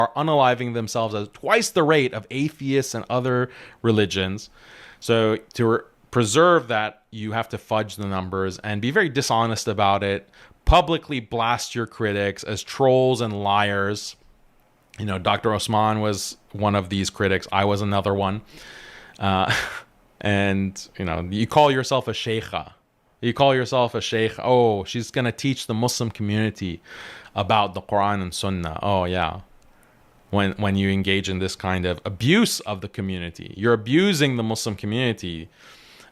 are unaliving themselves at twice the rate of atheists and other religions. So to preserve that, you have to fudge the numbers and be very dishonest about it. Publicly blast your critics as trolls and liars. You know, Dr. Osman was one of these critics. I was another one. And, you know, you call yourself a sheikha. You call yourself a sheikh. Oh, she's going to teach the Muslim community about the Quran and Sunnah. Oh, yeah. When you engage in this kind of abuse of the community, you're abusing the Muslim community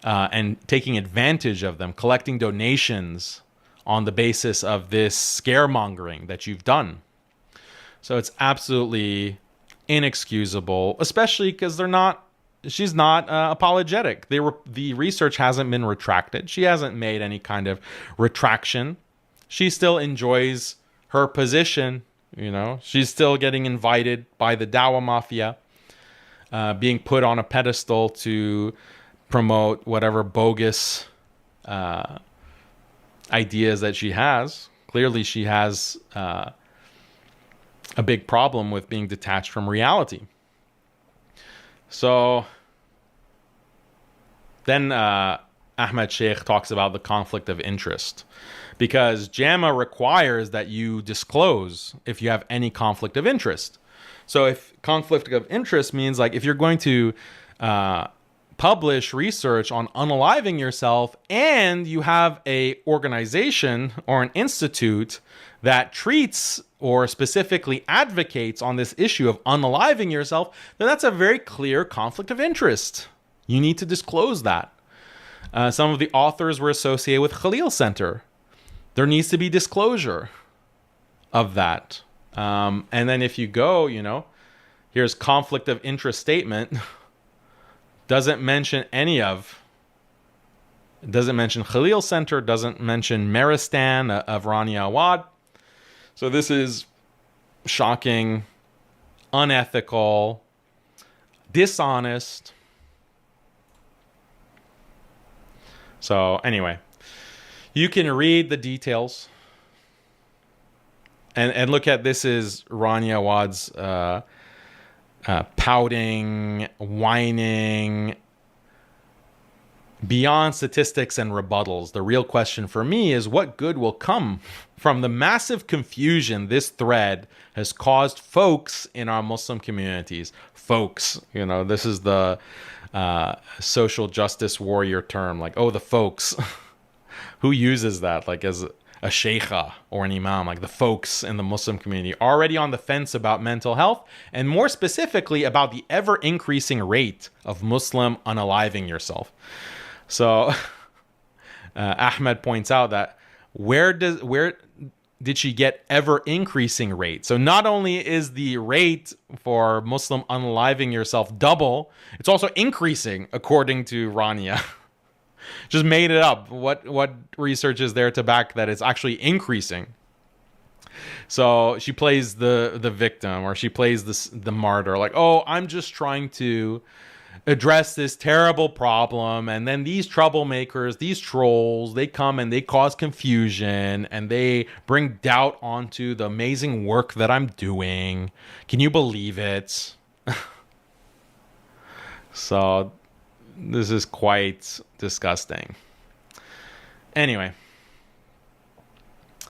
and taking advantage of them, collecting donations on the basis of this scaremongering that you've done. So it's absolutely inexcusable, especially because she's not apologetic. The research hasn't been retracted. She hasn't made any kind of retraction. She still enjoys her position. You know, she's still getting invited by the Dawah Mafia, being put on a pedestal to promote whatever bogus ideas that she has. Clearly, she has a big problem with being detached from reality. So then Ahmed Sheikh talks about the conflict of interest, because JAMA requires that you disclose if you have any conflict of interest. So if conflict of interest means, like, if you're going to publish research on unaliving yourself and you have a organization or an institute that treats or specifically advocates on this issue of unaliving yourself, then that's a very clear conflict of interest. You need to disclose that. Some of the authors were associated with Khalil Center. There needs to be disclosure of that. And then if you go, you know, here's conflict of interest statement. Doesn't mention Khalil Center, doesn't mention Meristan of Rania Awaad. So this is shocking, unethical, dishonest. So anyway, you can read the details and look at, this is Rania Awaad's pouting, whining, beyond statistics and rebuttals. The real question for me is, what good will come from the massive confusion this thread has caused folks in our Muslim communities? Folks, you know, this is the social justice warrior term, like, oh, the folks. Who uses that, like, as a sheikha or an imam? Like, the folks in the Muslim community already on the fence about mental health, and more specifically about the ever increasing rate of Muslim unaliving yourself. So Ahmed points out that where did she get ever increasing rate? So not only is the rate for Muslim unaliving yourself double, it's also increasing, according to Rania. Just made it up. What research is there to back that it's actually increasing? So she plays the victim, or she plays the martyr, like, oh, I'm just trying to address this terrible problem, and then these troublemakers, these trolls, they come and they cause confusion and they bring doubt onto the amazing work that I'm doing. Can you believe it? So this is quite disgusting. Anyway,